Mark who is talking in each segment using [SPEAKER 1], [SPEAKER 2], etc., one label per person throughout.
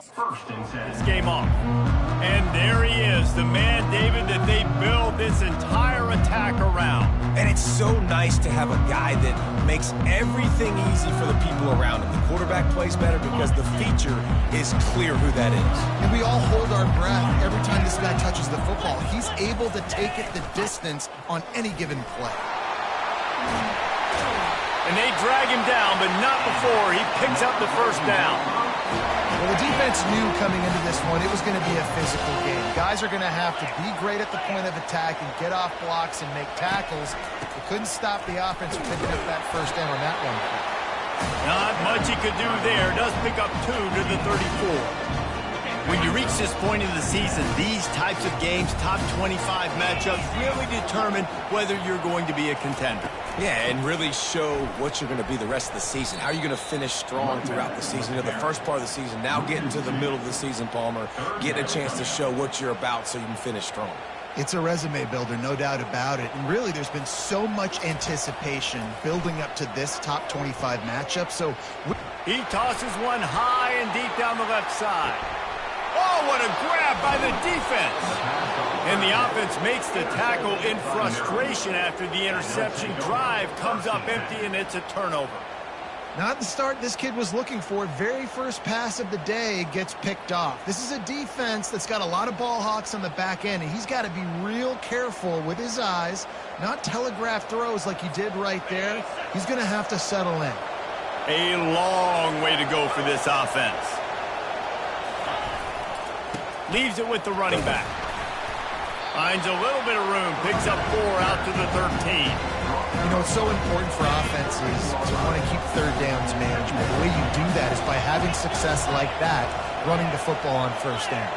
[SPEAKER 1] This game off. And there he is, the man, David, that they build this entire attack around.
[SPEAKER 2] And it's so nice to have a guy that makes everything easy for the people around him. The quarterback plays better because the feature is clear who that is.
[SPEAKER 3] And we all hold our breath every time this guy touches the football. He's able to take it the distance on any given play.
[SPEAKER 1] And they drag him down, but not before he picks up the first down.
[SPEAKER 3] Well, the defense knew coming into this one it was going to be a physical game. Guys are going to have to be great at the point of attack and get off blocks and make tackles. They couldn't stop the offense from picking up that first down on that one.
[SPEAKER 1] Not much he could do there. Does pick up 2 to the 34. When you reach this point in the season, these types of games, top 25 matchups, really determine whether you're going to be a contender.
[SPEAKER 2] Yeah, and really show what you're going to be the rest of the season. How are you going to finish strong throughout the season? You know, the first part of the season, now getting to the middle of the season, Palmer, getting a chance to show what you're about so you can finish strong.
[SPEAKER 3] It's a resume builder, no doubt about it. And really, there's been so much anticipation building up to this top 25 matchup. So
[SPEAKER 1] he tosses one high and deep down the left side. Oh, what a grab by the defense. And the offense makes the tackle in frustration after the interception. Drive comes up empty, and it's a turnover.
[SPEAKER 3] Not the start this kid was looking for. Very first pass of the day gets picked off. This is a defense that's got a lot of ball hawks on the back end, and he's got to be real careful with his eyes, not telegraph throws like he did right there. He's going to have to settle in.
[SPEAKER 1] A long way to go for this offense. Leaves it with the running back. Finds a little bit of room. Picks up 4 out to the 13.
[SPEAKER 3] You know, it's so important for offenses to want to keep third downs management. The way you do that is by having success like that, running the football on first down.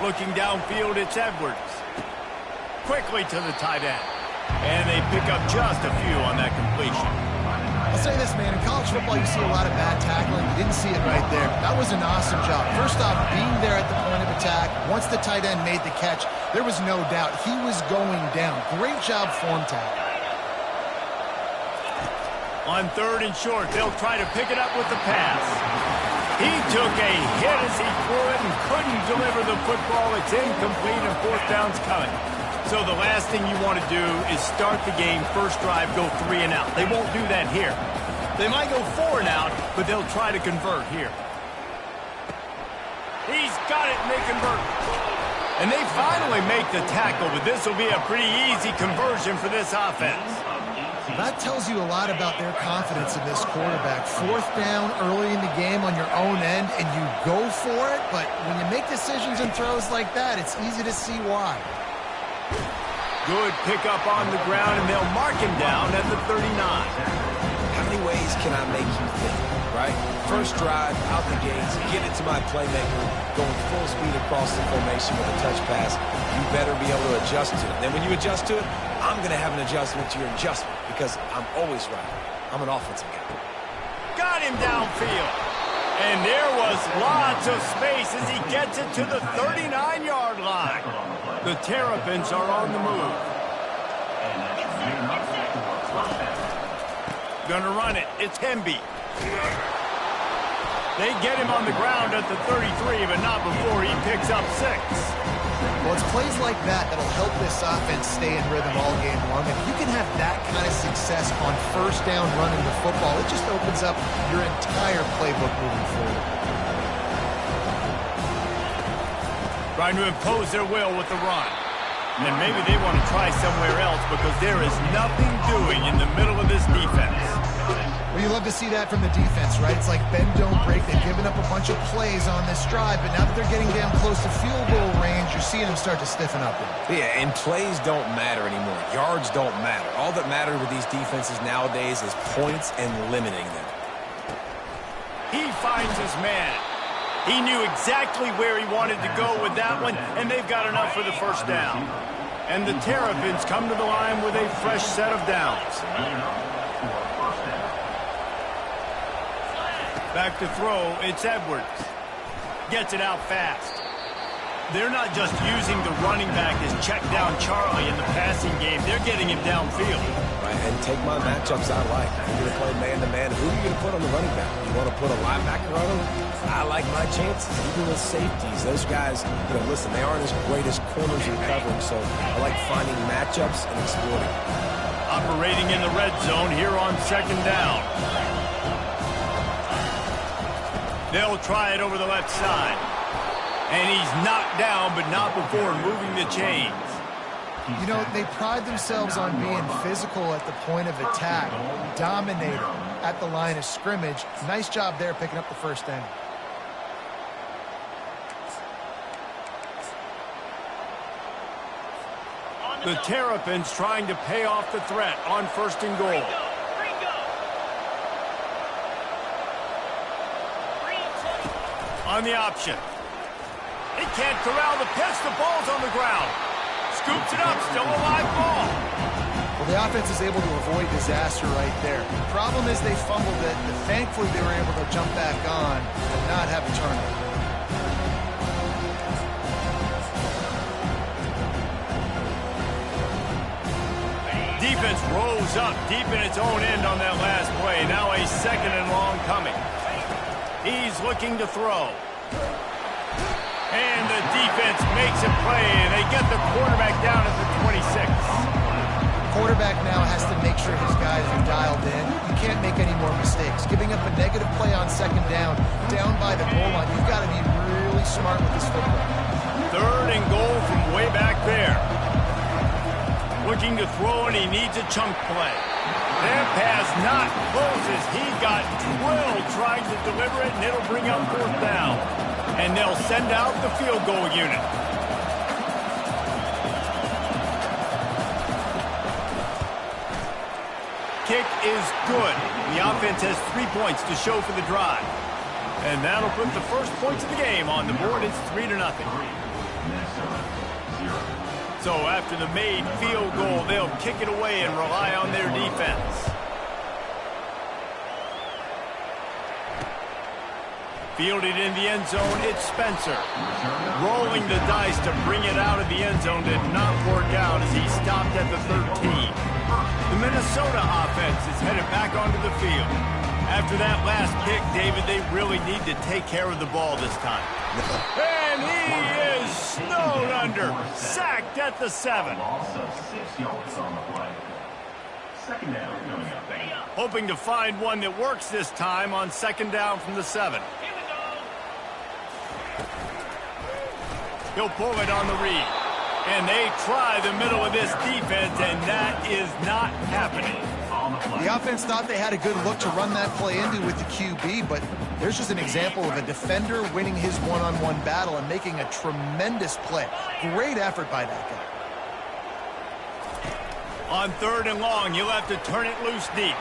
[SPEAKER 1] Looking downfield, it's Edwards. Quickly to the tight end. And they pick up just a few on that completion.
[SPEAKER 3] I'll say this, man, in college football you see a lot of bad tackling. You didn't see it right there. That was an awesome job. First off, being there at the point of attack, once the tight end made the catch, there was no doubt he was going down. Great job form tackle.
[SPEAKER 1] On 3rd and short, they'll try to pick it up with the pass. He took a hit as he threw it and couldn't deliver the football. It's incomplete and 4th down's coming. So the last thing you want to do is start the game, first drive, go 3 and out. They won't do that here. They might go 4 and out, but they'll try to convert here. He's got it, and they convert. And they finally make the tackle, but this will be a pretty easy conversion for this offense.
[SPEAKER 3] That tells you a lot about their confidence in this quarterback. 4th down early in the game on your own end, and you go for it, but when you make decisions and throws like that, it's easy to see why.
[SPEAKER 1] Good pickup on the ground, and they'll mark him down at the 39.
[SPEAKER 2] How many ways can I make you think, right? First drive, out the gates, get it to my playmaker, going full speed across the formation with a touch pass. You better be able to adjust to it. Then when you adjust to it, I'm going to have an adjustment to your adjustment because I'm always right. I'm an offensive guy.
[SPEAKER 1] Got him downfield. And there was lots of space as he gets it to the 39-yard line. The Terrapins are on the move. Gonna run it. It's Hemby. They get him on the ground at the 33, but not before he picks up 6.
[SPEAKER 3] Well, it's plays like that that'll help this offense stay in rhythm all game long. If you can have that kind of success on first down running the football, it just opens up your entire playbook moving forward.
[SPEAKER 1] Trying to impose their will with the run. And maybe they want to try somewhere else because there is nothing doing in the middle of this defense.
[SPEAKER 3] Well, you love to see that from the defense, right? It's like bend, don't break. They've given up a bunch of plays on this drive, but now that they're getting down close to field goal range, you're seeing them start to stiffen up.
[SPEAKER 2] Yeah, and plays don't matter anymore. Yards don't matter. All that matters with these defenses nowadays is points and limiting them.
[SPEAKER 1] He finds his man. He knew exactly where he wanted to go with that one, and they've got enough for the first down. And the Terrapins come to the line with a fresh set of downs. Back to throw, it's Edwards. Gets it out fast. They're not just using the running back as check down Charlie in the passing game. They're getting him downfield.
[SPEAKER 2] Right, and take my matchups I like. You're going to play man-to-man. Who are you going to put on the running back? You want to put a linebacker on him? I like my chances, even with safeties. Those guys, listen, they aren't as great as corners in covering, so I like finding matchups and exploiting.
[SPEAKER 1] Operating in the red zone here on second down. They'll try it over the left side. And he's knocked down, but not before moving the chains.
[SPEAKER 3] They pride themselves on being physical at the point of attack, dominating at the line of scrimmage. Nice job there picking up the first down.
[SPEAKER 1] The Terrapins trying to pay off the threat on first and goal. On the option. He can't corral the pitch. The ball's on the ground. Scoops it up. Still a live ball.
[SPEAKER 3] Well, the offense is able to avoid disaster right there. The problem is they fumbled it, but thankfully they were able to jump back on and not have a turnover.
[SPEAKER 1] Defense rose up deep in its own end on that last play. Now a second and long coming. He's looking to throw. And the defense makes a play, and they get the quarterback down at the 26.
[SPEAKER 3] Quarterback now has to make sure his guys are dialed in. You can't make any more mistakes. Giving up a negative play on second down by the goal line, you've got to be really smart with this football.
[SPEAKER 1] Third and goal from way back there. Looking to throw, and he needs a chunk play. That pass not closes. He got drilled trying to deliver it, and it'll bring up fourth down. And they'll send out the field goal unit. Kick is good. The offense has 3 points to show for the drive. And that'll put the first points of the game on the board. It's 3-0. So after the made field goal, they'll kick it away and rely on their defense. Fielded in the end zone, it's Spencer. Rolling the dice to bring it out of the end zone did not work out as he stopped at the 13. The Minnesota offense is headed back onto the field. After that last pick, David, they really need to take care of the ball this time. And he is snowed under, sacked at the 7. Hoping to find one that works this time on second down from the 7. He'll pull it on the read. And they try the middle of this defense, and that is not happening.
[SPEAKER 3] The offense thought they had a good look to run that play into with the QB, but there's just an example of a defender winning his one-on-one battle and making a tremendous play. Great effort by that guy.
[SPEAKER 1] On third and long, he'll have to turn it loose deep.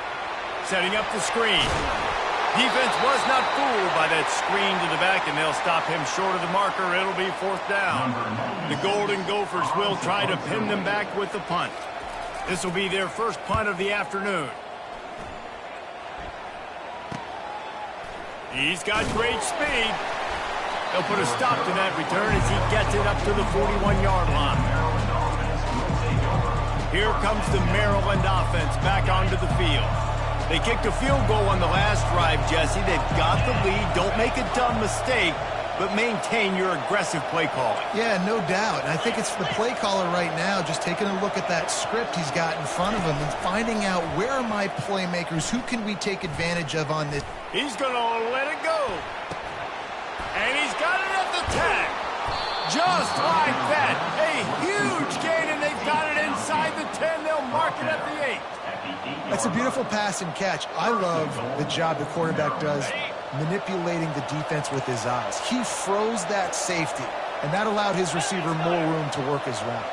[SPEAKER 1] Setting up the screen. Defense was not fooled by that screen to the back, and they'll stop him short of the marker. It'll be fourth down. The Golden Gophers will try to pin them back with the punt. This will be their first punt of the afternoon. He's got great speed. They'll put a stop to that return as he gets it up to the 41-yard line. Here comes the Maryland offense back onto the field. They kicked a field goal on the last drive, Jesse. They've got the lead. Don't make a dumb mistake, but maintain your aggressive play calling.
[SPEAKER 3] Yeah, no doubt. And I think it's the play caller right now just taking a look at that script he's got in front of him and finding out where are my playmakers, who can we take advantage of on this.
[SPEAKER 1] He's going to let it go. And he's got it at the 10. Just like that. A huge gain, and they've got it inside the 10. They'll mark it at the 8.
[SPEAKER 3] That's a beautiful pass and catch. I love the job the quarterback does manipulating the defense with his eyes. He froze that safety, and that allowed his receiver more room to work his route.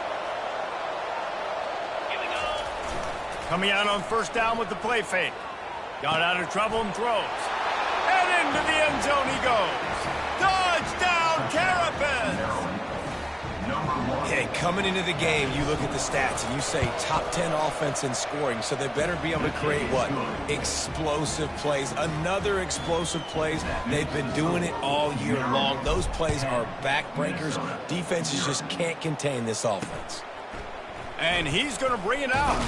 [SPEAKER 1] Coming out on first down with the play fake. Got out of trouble and throws. And into the end zone he goes. Touchdown, Terrapins!
[SPEAKER 2] Yeah, coming into the game, you look at the stats and you say top 10 offense in scoring, so they better be able to create what? Explosive plays. Another explosive plays. They've been doing it all year long. Those plays are backbreakers. Defenses just can't contain this offense.
[SPEAKER 1] And he's going to bring it out.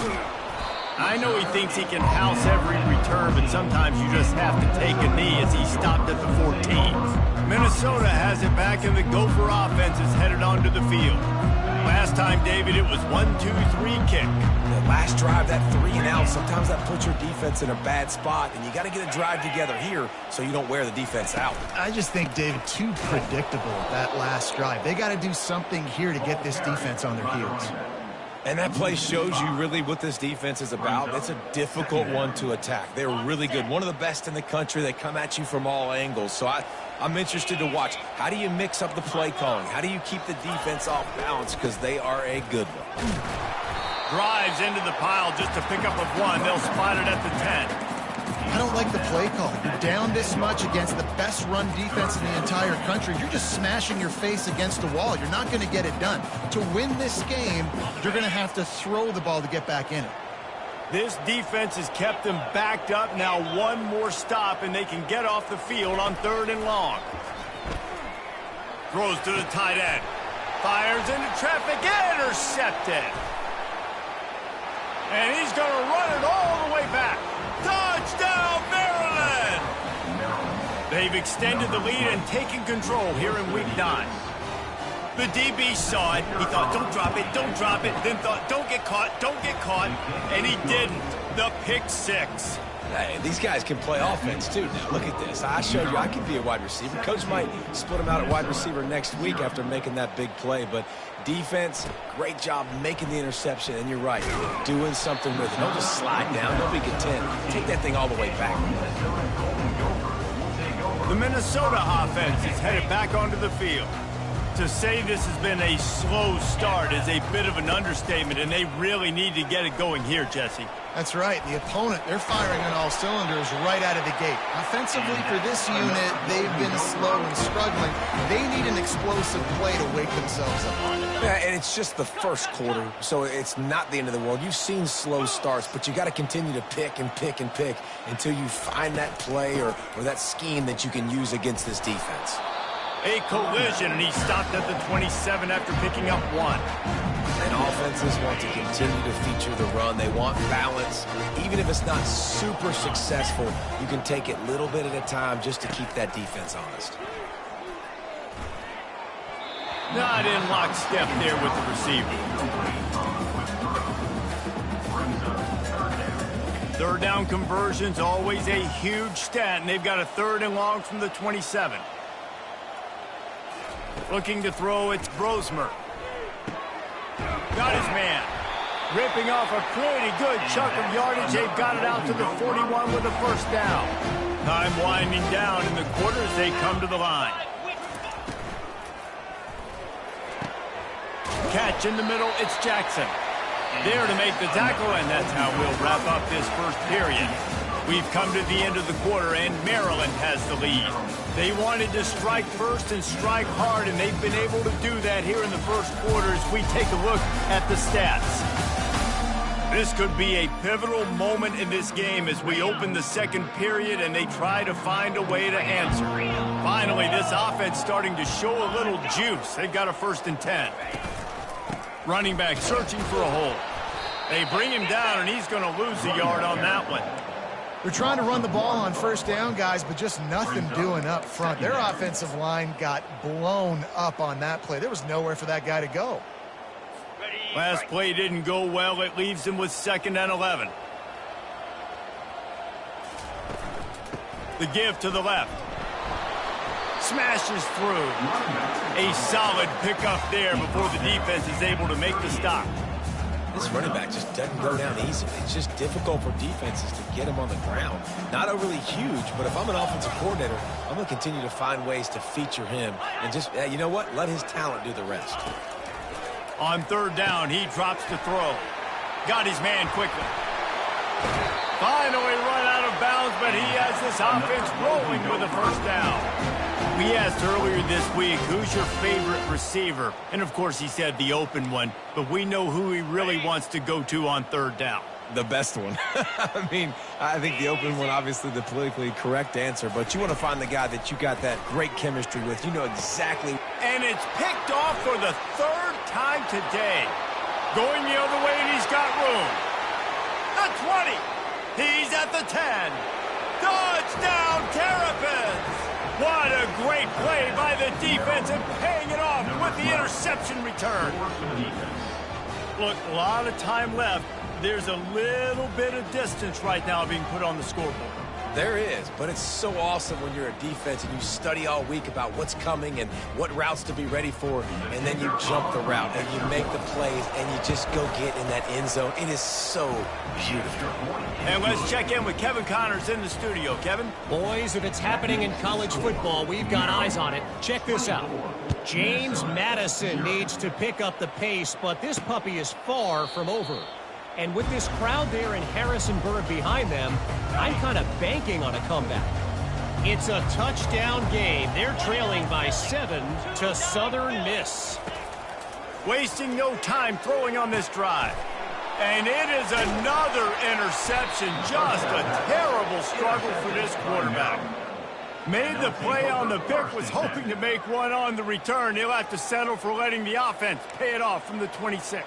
[SPEAKER 1] I know he thinks he can house every return, but sometimes you just have to take a knee as he stopped at the 14. Minnesota has it back, and the Gopher offense is headed onto the field. Last time, David, it was 1-2-3 kick.
[SPEAKER 2] The last drive, that 3 and out, sometimes that puts your defense in a bad spot, and you got to get a drive together here so you don't wear the defense out.
[SPEAKER 3] I just think, David, too predictable that last drive. They got to do something here to get this defense on their heels.
[SPEAKER 2] And that play shows you really what this defense is about. It's a difficult one to attack. They're really good. One of the best in the country. They come at you from all angles. So I'm interested to watch. How do you mix up the play calling? How do you keep the defense off balance? Because they are a good one.
[SPEAKER 1] Drives into the pile just to pick up a 1. They'll spot it at the 10.
[SPEAKER 3] I don't like the play call. You're down this much against the best run defense in the entire country. You're just smashing your face against the wall. You're not going to get it done. To win this game, you're going to have to throw the ball to get back in it.
[SPEAKER 1] This defense has kept them backed up. Now one more stop, and they can get off the field on 3rd and long. Throws to the tight end. Fires into traffic. Intercepted. And he's going to run it all the way back. Touchdown, Maryland! They've extended the lead and taken control here in Week 9. The DB saw it. He thought, don't drop it, don't drop it. Then thought, don't get caught, and he didn't. The pick 6.
[SPEAKER 2] Hey, these guys can play offense, too. Now, look at this. I showed you I can be a wide receiver. Coach might split him out at wide receiver next week after making that big play. But defense, great job making the interception. And you're right, doing something with it. Don't just slide down. Don't be content. Take that thing all the way back.
[SPEAKER 1] The Minnesota offense is headed back onto the field. To say this has been a slow start is a bit of an understatement, and they really need to get it going here, Jesse.
[SPEAKER 3] That's right. The opponent, they're firing on all cylinders right out of the gate. Offensively, for this unit, they've been slow and struggling. They need an explosive play to wake themselves up.
[SPEAKER 2] Yeah, and it's just the first quarter, so it's not the end of the world. You've seen slow starts, but you got to continue to pick and pick and pick until you find that play or that scheme that you can use against this defense.
[SPEAKER 1] A collision, and he stopped at the 27 after picking up 1.
[SPEAKER 2] And offenses want to continue to feature the run. They want balance. Even if it's not super successful, you can take it little bit at a time just to keep that defense honest.
[SPEAKER 1] Not in lockstep there with the receiver. 3rd down conversion's always a huge stat, and they've got a 3rd and long from the 27. Looking to throw, it's Brosmer. Got his man. Ripping off a pretty good chunk of yardage. They've got it out to the 41 with a 1st down. Time winding down in the quarter as they come to the line. Catch in the middle, it's Jackson. There to make the tackle, and that's how we'll wrap up this first period. We've come to the end of the quarter, and Maryland has the lead. They wanted to strike first and strike hard, and they've been able to do that here in the first quarter as we take a look at the stats. This could be a pivotal moment in this game as we open the second period and they try to find a way to answer. Finally, this offense starting to show a little juice. They've got a 1st and 10. Running back searching for a hole. They bring him down, and he's going to lose a yard on that one.
[SPEAKER 3] They're trying to run the ball on 1st down, guys, but just nothing doing up front. Their offensive line got blown up on that play. There was nowhere for that guy to go.
[SPEAKER 1] Last play didn't go well. It leaves him with 2nd and 11. The give to the left. Smashes through. A solid pickup there before the defense is able to make the stop.
[SPEAKER 2] This running back just doesn't go down easily. It's just difficult for defenses to get him on the ground. Not overly huge, but if I'm an offensive coordinator, I'm going to continue to find ways to feature him. And just, you know what? Let his talent do the rest.
[SPEAKER 1] On 3rd down, he drops to throw. Got his man quickly. Finally run out of bounds, but he has this offense rolling with a 1st down. We asked earlier this week, who's your favorite receiver? And, of course, he said the open one. But we know who he really wants to go to on third down.
[SPEAKER 2] The best one. I mean, I think the open one, obviously the politically correct answer, but you want to find the guy that you got that great chemistry with. You know exactly.
[SPEAKER 1] And it's picked off for the third time today. Going the other way, and he's got room. The 20. He's at the 10. Touchdown, Terrapins. What a great play by the defense and paying it off with the interception return. Look, a lot of time left. There's a little bit of distance right now being put on the scoreboard.
[SPEAKER 2] There is, but it's so awesome when you're a defense and you study all week about what's coming and what routes to be ready for, and then you jump the route and you make the plays and you just go get in that end zone. It is so beautiful.
[SPEAKER 1] And let's check in with Kevin Connors in the studio. Kevin?
[SPEAKER 4] Boys, if it's happening in college football, we've got eyes on it. Check this out. James Madison needs to pick up the pace, but this puppy is far from over. And with this crowd there in Harrisonburg behind them, I'm kind of banking on a comeback. It's a touchdown game. They're trailing by 7 to Southern Miss.
[SPEAKER 1] Wasting no time throwing on this drive. And it is another interception. Just a terrible struggle for this quarterback. Made the play on the pick, was hoping to make one on the return. He'll have to settle for letting the offense pay it off from the 26.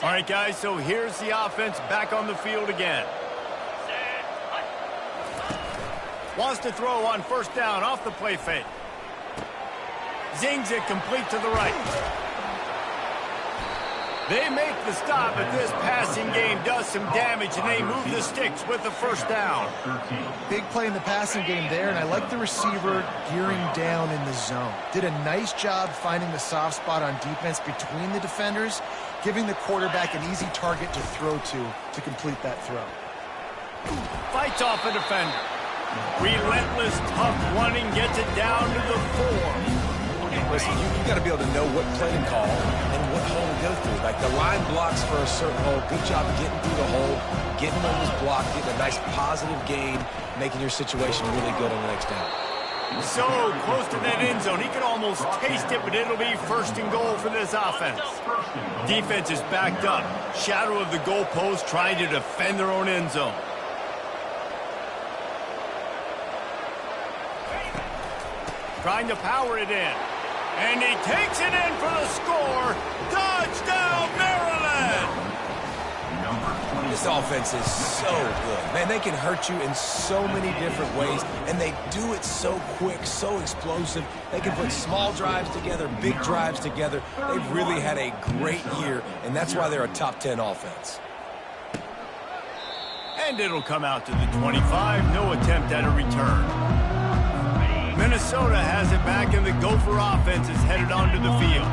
[SPEAKER 1] All right, guys, so here's the offense back on the field again. Wants to throw on first down off the play fake. Zings it complete to the right. They make the stop, but this passing game does some damage, and they move the sticks with the first down.
[SPEAKER 3] Big play in the passing game there, and I like the receiver gearing down in the zone. Did a nice job finding the soft spot on defense between the defenders, giving the quarterback an easy target to throw to complete that throw.
[SPEAKER 1] Fights off a defender. Relentless, tough running, gets it down to the 4.
[SPEAKER 2] Listen, you got to be able to know what play to call and what hole to go through. Like the line blocks for a certain hole. Good job of getting through the hole, getting on this block, getting a nice positive gain, making your situation really good on the next down.
[SPEAKER 1] So close to that end zone. He could almost taste it, but it'll be first and goal for this offense. Defense is backed up. Shadow of the goalpost trying to defend their own end zone. Trying to power it in. And he takes it in for the score. Touchdown, Maryland!
[SPEAKER 2] This offense is so good. Man, they can hurt you in so many different ways, and they do it so quick, so explosive. They can put small drives together, big drives together. They've really had a great year, and that's why they're a top 10 offense.
[SPEAKER 1] And it'll come out to the 25. No attempt at a return. Minnesota has it back, and the Gopher offense is headed onto the field.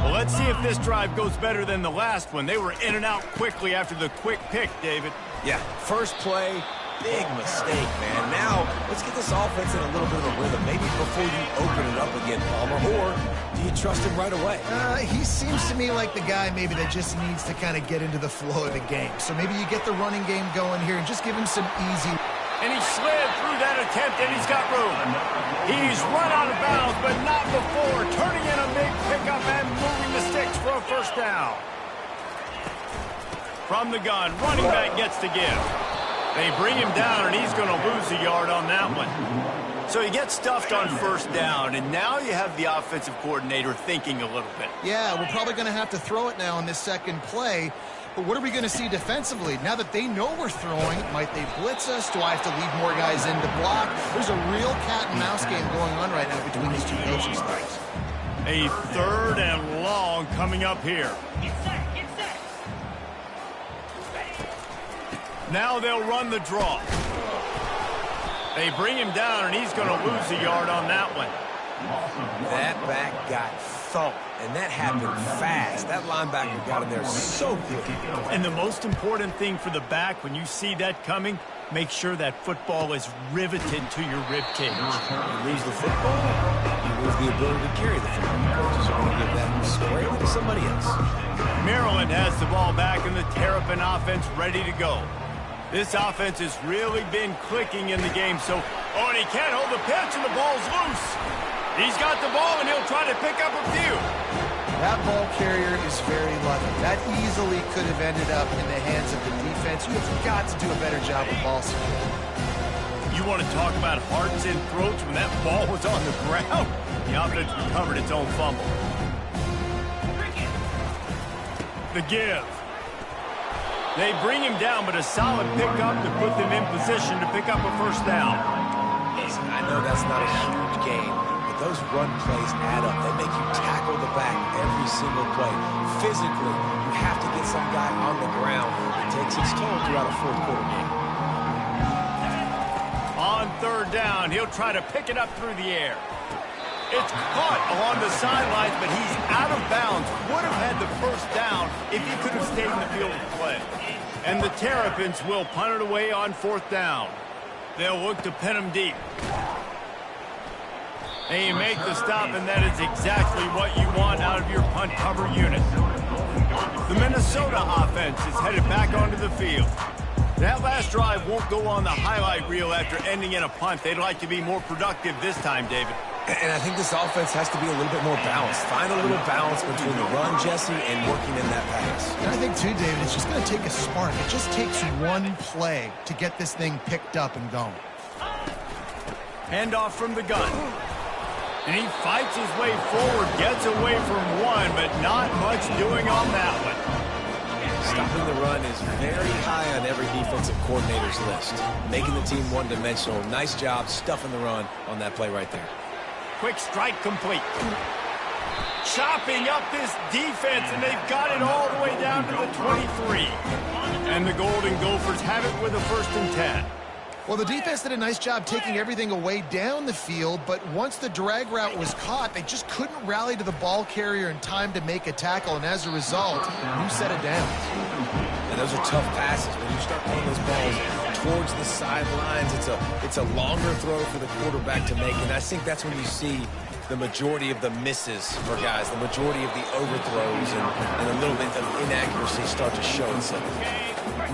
[SPEAKER 1] Well, let's see if this drive goes better than the last one. They were in and out quickly after the quick pick, David.
[SPEAKER 2] Yeah, first play, big mistake, man. Now, let's get this offense in a little bit of a rhythm. Maybe before you open it up again, Palmer, or do you trust him right away?
[SPEAKER 3] He seems to me like the guy maybe that just needs to kind of get into the flow of the game. So maybe you get the running game going here and just give him some easy.
[SPEAKER 1] And he slid through that attempt, and he's got room. He's run out of bounds, but not before. Turning in a big pickup and moving the sticks for a first down. From the gun, running back gets to give. They bring him down, and he's going to lose a yard on that one. So he gets stuffed on first down, and now you have the offensive coordinator thinking a little bit.
[SPEAKER 3] Yeah, we're probably going to have to throw it now on this second play. But what are we going to see defensively? Now that they know we're throwing, might they blitz us? Do I have to leave more guys in to block? There's a real cat and mouse game going on right now between these two coaching staffs.
[SPEAKER 1] A third and long coming up here. Now they'll run the draw. They bring him down, and he's going to lose a yard on that one.
[SPEAKER 2] That back got thumped, and that happened fast. That linebacker got in there so quick.
[SPEAKER 1] And the most important thing for the back, when you see that coming, make sure that football is riveted to your rib cage.
[SPEAKER 2] You lose the football, you lose the ability to carry the football. Coaches are going to give that squarely to somebody else.
[SPEAKER 1] Maryland has the ball back, and the Terrapin offense ready to go. This offense has really been clicking in the game, so Oh, and he can't hold the pitch, and the ball's loose. He's got the ball, and he'll try to pick up a few.
[SPEAKER 3] That ball carrier is very lucky. That easily could have ended up in the hands of the defense. You have got to do a better job with ball security.
[SPEAKER 1] You want to talk about hearts and throats when that ball was on the ground? The offense recovered its own fumble. The give. They bring him down, but a solid pickup to put them in position to pick up a first down.
[SPEAKER 2] Listen, I know that's not a huge game, but those run plays add up. They make you tackle the back every single play. Physically, you have to get some guy on the ground. It takes its toll throughout a fourth quarter game.
[SPEAKER 1] On third down, he'll try to pick it up through the air. It's caught along the sidelines, but he's out of bounds. Would have had the first down if he could have stayed in the field of play. And the Terrapins will punt it away on fourth down. They'll look to pin him deep. And you make the stop, and that is exactly what you want out of your punt cover unit. The Minnesota offense is headed back onto the field. That last drive won't go on the highlight reel after ending in a punt. They'd like to be more productive this time, David.
[SPEAKER 2] And I think this offense has to be a little bit more balanced. Find a little balance between the run, Jesse, and working in that pass.
[SPEAKER 3] And I think, too, David, it's just going to take a spark. It just takes one play to get this thing picked up and going.
[SPEAKER 1] Handoff from the gun. And he fights his way forward, gets away from one, but not much doing on that one.
[SPEAKER 2] Stopping the run is very high on every defensive coordinator's list. Making the team one-dimensional. Nice job stuffing the run on that play right there.
[SPEAKER 1] Quick strike complete. Chopping up this defense, and they've got it all the way down to the 23. And the Golden Gophers have it with a 1st and 10.
[SPEAKER 3] Well, the defense did a nice job taking everything away down the field, but once the drag route was caught, they just couldn't rally to the ball carrier in time to make a tackle, and as a result, new set of downs.
[SPEAKER 2] And those are tough passes. When you start playing those balls towards the sidelines, it's a longer throw for the quarterback to make, and I think that's when you see the majority of the misses for guys, the majority of the overthrows, and a little bit of inaccuracy start to show itself.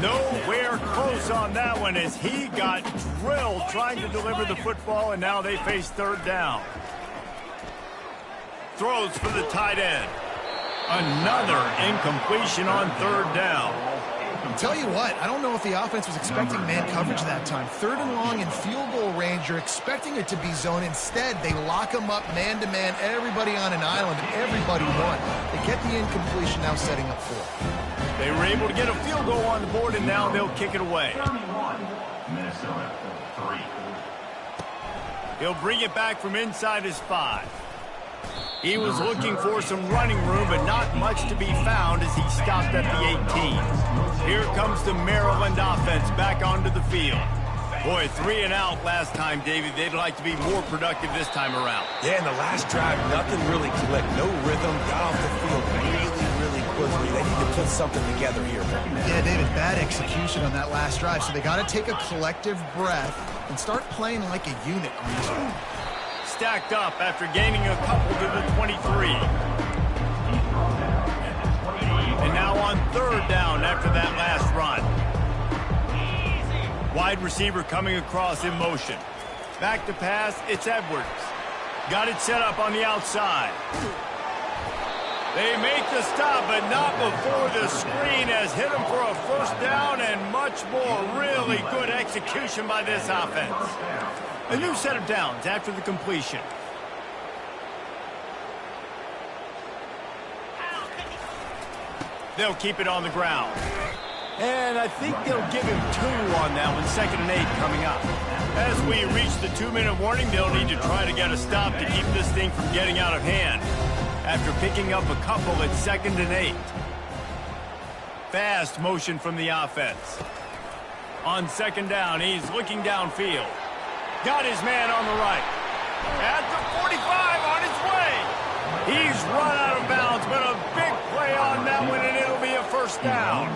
[SPEAKER 1] Nowhere close on that one as he got drilled trying to deliver the football, and now they face third down. Throws for the tight end. Another incompletion on third down.
[SPEAKER 3] I'll tell you what, I don't know if the offense was expecting man coverage that time. 3rd and long in field goal range, you're expecting it to be zone. Instead, they lock them up man-to-man, everybody on an island, and everybody won. They get the incompletion, now setting up 4.
[SPEAKER 1] They were able to get a field goal on the board, and now they'll kick it away. He'll bring it back from inside his 5. He was looking for some running room, but not much to be found as he stopped at the 18. Here comes the Maryland offense back onto the field. Boy, 3 and out last time, David. They'd like to be more productive this time around.
[SPEAKER 2] Yeah, in the last drive, nothing really clicked. No rhythm, got off the field really quickly. They need to put something together here.
[SPEAKER 3] Yeah, David, bad execution on that last drive, so they got to take a collective breath and start playing like a unit on this one.
[SPEAKER 1] Stacked up after gaining a couple to the 23. And now on third down after that last run. Wide receiver coming across in motion. Back to pass, it's Edwards. Got it set up on the outside. They make the stop, but not before the screen has hit them for a first down and much more. Really good execution by this offense. A new set of downs after the completion. They'll keep it on the ground. And I think they'll give him 2 on that one, 2nd and 8 coming up. As we reach the 2-minute warning, they'll need to try to get a stop to keep this thing from getting out of hand. After picking up a couple at 2nd and 8. Fast motion from the offense. On 2nd down, he's looking downfield. Got his man on the right. At the 45 on his way. He's run out of bounds, but a big play on that one, and it'll be a first down.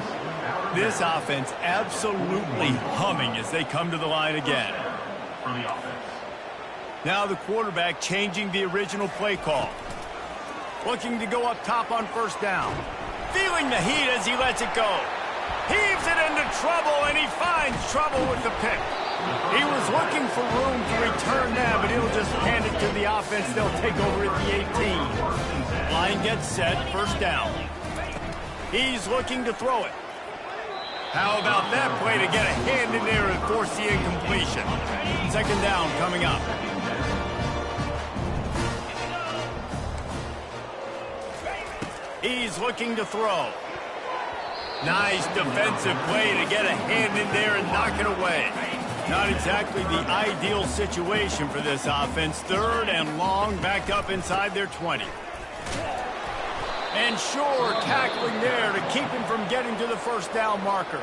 [SPEAKER 1] This offense absolutely humming as they come to the line again. Now the quarterback changing the original play call. Looking to go up top on first down. Feeling the heat as he lets it go. Heaves it into trouble, and he finds trouble with the pick. He was looking for room to return that, but he'll just hand it to the offense. They'll take over at the 18. Line gets set, first down. He's looking to throw it. How about that play to get a hand in there and force the incompletion? Second down coming up. He's looking to throw. Nice defensive play to get a hand in there and knock it away. Not exactly the ideal situation for this offense. Third and long, backed up inside their 20. And sure, tackling there to keep him from getting to the first down marker.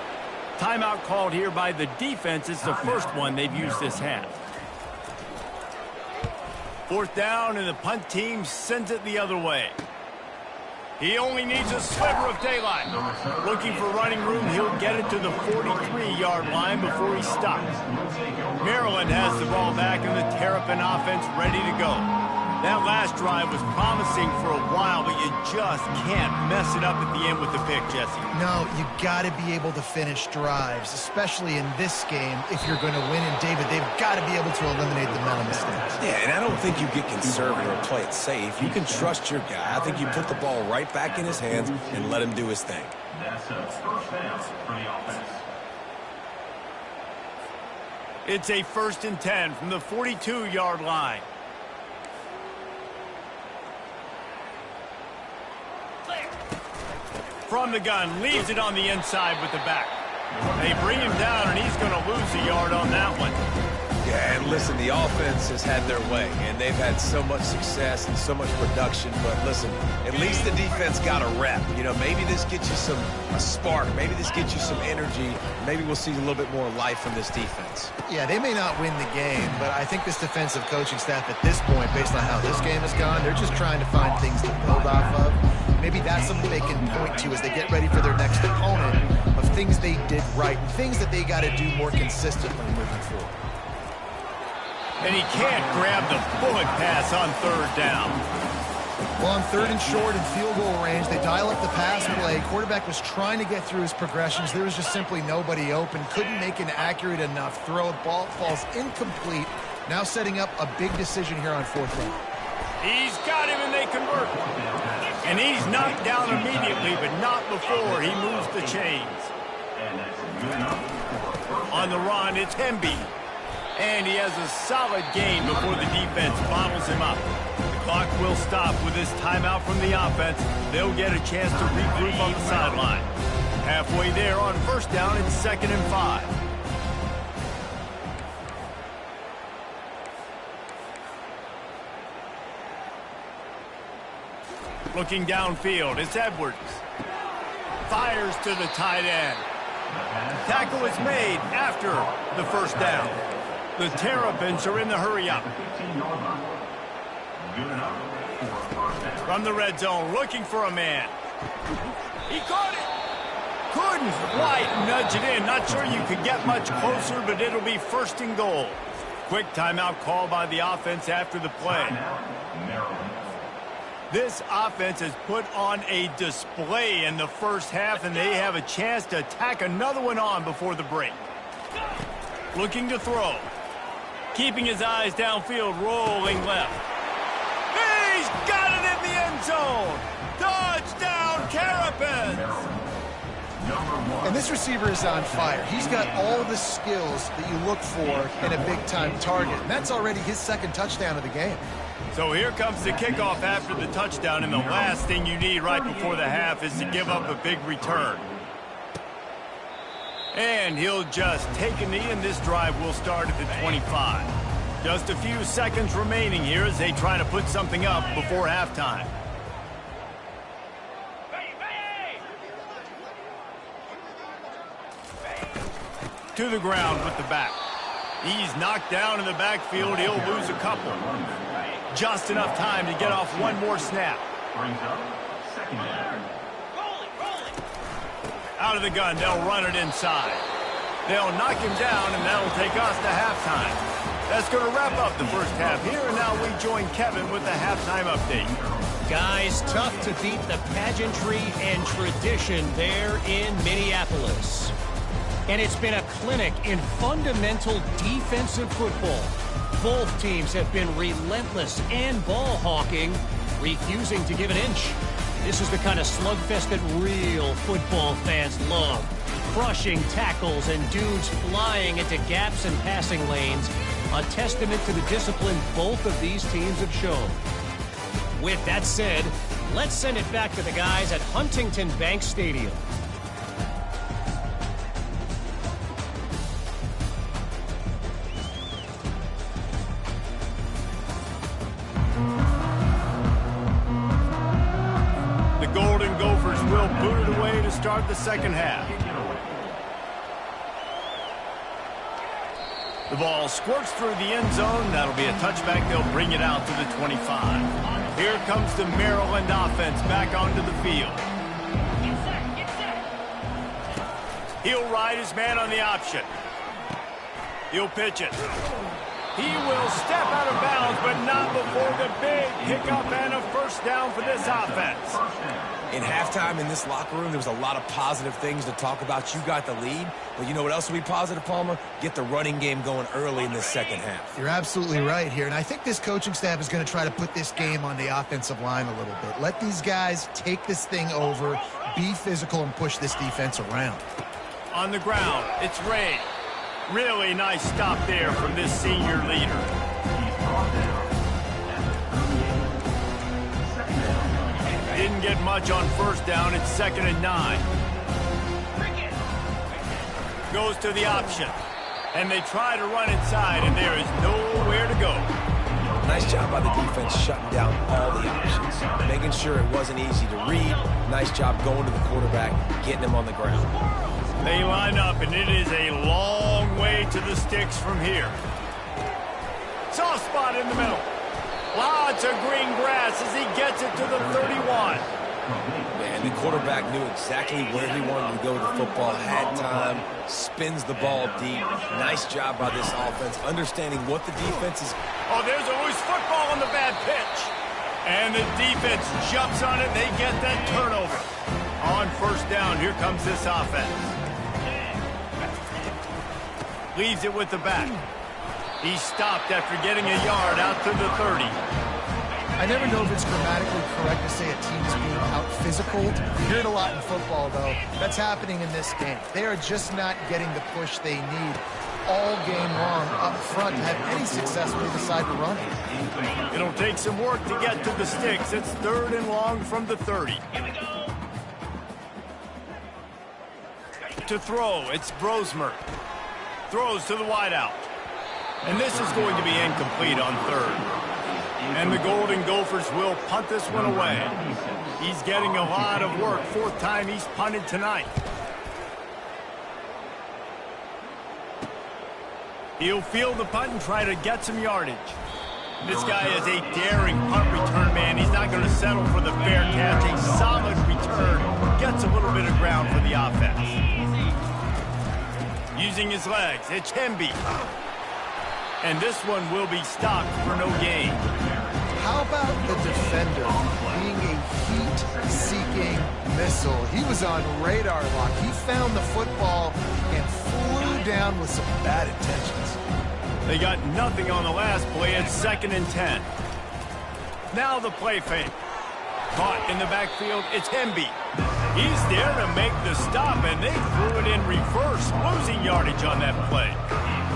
[SPEAKER 1] Timeout called here by the defense. It's the first one they've used this half. Fourth down, and the punt team sends it the other way. He only needs a sliver of daylight. Looking for running room, he'll get it to the 43-yard line before he stops. Maryland has the ball back and the Terrapin offense ready to go. That last drive was promising for a while, but you just can't mess it up at the end with the pick, Jesse.
[SPEAKER 3] No, you got to be able to finish drives, especially in this game. If you're going to win, and David, they've got to be able to eliminate the mental mistakes.
[SPEAKER 2] Yeah, and I don't think you get conservative or play it safe. You can trust your guy. I think you put the ball right back in his hands and let him do his thing.
[SPEAKER 5] That's a first down for the offense.
[SPEAKER 1] It's a 1st and 10 from the 42-yard line. From the gun, leaves it on the inside with the back. They bring him down, and he's going to lose a yard on that one.
[SPEAKER 2] Yeah, and listen, the offense has had their way, and they've had so much success and so much production. But listen, at least the defense got a rep. You know, maybe this gets you a spark. Maybe this gets you some energy. Maybe we'll see a little bit more life from this defense.
[SPEAKER 3] Yeah, they may not win the game, but I think this defensive coaching staff at this point, based on how this game has gone, they're just trying to find things to build off of. Maybe that's something they can point to as they get ready for their next opponent, of things they did right and things that they got to do more consistently moving forward.
[SPEAKER 1] And he can't grab the bullet pass on third down.
[SPEAKER 3] Well, on third and short and field goal range, they dial up the pass play. Quarterback was trying to get through his progressions. There was just simply nobody open. Couldn't make an accurate enough throw. Ball falls incomplete. Now setting up a big decision here on fourth down.
[SPEAKER 1] He's got him, and they convert. And he's knocked down immediately, but not before he moves the chains. On the run, it's Hemby. And he has a solid gain before the defense bottles him up. The clock will stop with this timeout from the offense. They'll get a chance to regroup on the sideline. Halfway there on first down, it's 2nd and 5. Looking downfield, it's Edwards. Fires to the tight end. Tackle is made after the first down. The Terrapins are in the hurry-up. From the red zone, looking for a man. He caught it. Couldn't quite nudge it in. Not sure you could get much closer, but it'll be 1st and goal. Quick timeout call by the offense after the play. This offense has put on a display in the first half, and they have a chance to tack another one on before the break. Looking to throw. Keeping his eyes downfield, rolling left. He's got it in the end zone. Touchdown, Terrapins!
[SPEAKER 3] And this receiver is on fire. He's got all the skills that you look for in a big-time target. And that's already his 2nd touchdown of the game.
[SPEAKER 1] So here comes the kickoff after the touchdown, and the last thing you need right before the half is to give up a big return. And he'll just take a knee, and this drive will start at the 25. Just a few seconds remaining here as they try to put something up before halftime. To the ground with the back. He's knocked down in the backfield. He'll lose a couple. Just enough time to get off one more snap. Out of the gun, they'll run it inside. They'll knock him down, and that'll take us to halftime. That's going to wrap up the first half here, and now we join Kevin with the halftime update.
[SPEAKER 4] Guys, tough to beat the pageantry and tradition there in Minneapolis. And it's been a clinic in fundamental defensive football. Both teams have been relentless and ball hawking, refusing to give an inch. This is the kind of slugfest that real football fans love. Crushing tackles and dudes flying into gaps and passing lanes. A testament to the discipline both of these teams have shown. With that said, let's send it back to the guys at Huntington Bank Stadium.
[SPEAKER 1] The Golden Gophers will boot it away to start the second half. The ball squirts through the end zone. That'll be a touchback. They'll bring it out to the 25. Here comes the Maryland offense back onto the field. He'll ride his man on the option. He'll pitch it. He will step out of bounds, but not before the big pickup and a first down for this offense.
[SPEAKER 2] In halftime in this locker room, there was a lot of positive things to talk about. You got the lead, but you know what else will be positive, Palmer? Get the running game going early in this second half.
[SPEAKER 3] You're absolutely right here, and I think this coaching staff is going to try to put this game on the offensive line a little bit. Let these guys take this thing over, be physical, and push this defense around.
[SPEAKER 1] On the ground, it's Ray. Really nice stop there from this senior leader. Didn't get much on first down. It's 2nd and 9. Goes to the option. And they try to run inside, and there is nowhere to go.
[SPEAKER 2] Nice job by the defense shutting down all the options, making sure it wasn't easy to read. Nice job going to the quarterback, getting him on the ground.
[SPEAKER 1] They line up, and it is a long way to the sticks from here. Soft spot in the middle. Lots of green grass as he gets it to the 31.
[SPEAKER 2] Man, the quarterback knew exactly where he wanted to go with the football, had time, spins the ball deep. Nice job by this offense, understanding what the defense is.
[SPEAKER 1] Oh, there's a loose football on the bad pitch. And the defense jumps on it, and they get that turnover. On first down, here comes this offense. Leaves it with the back. He stopped after getting a yard out to the 30.
[SPEAKER 3] I never know if it's grammatically correct to say a team's being out-physical. You hear it a lot in football, though. That's happening in this game. They are just not getting the push they need all game long up front to have any success when they decide to run it.
[SPEAKER 1] It'll take some work to get to the sticks. It's 3rd and long from the 30. To throw, it's Brosmer. Throws to the wideout. And this is going to be incomplete on 3rd. And the Golden Gophers will punt this one away. He's getting a lot of work. 4th time he's punted tonight. He'll field the punt and try to get some yardage. This guy is a daring punt return man. He's not going to settle for the fair catch. A solid return. Gets a little bit of ground for the offense. Using his legs, it's Hemby. And this one will be stopped for no gain.
[SPEAKER 3] How about the defender being a heat-seeking missile? He was on radar lock. He found the football and flew down with some bad intentions.
[SPEAKER 1] They got nothing on the last play. It's 2nd and 10. Now the play fake. Caught in the backfield, it's Hemby. He's there to make the stop, and they threw it in reverse, losing yardage on that play.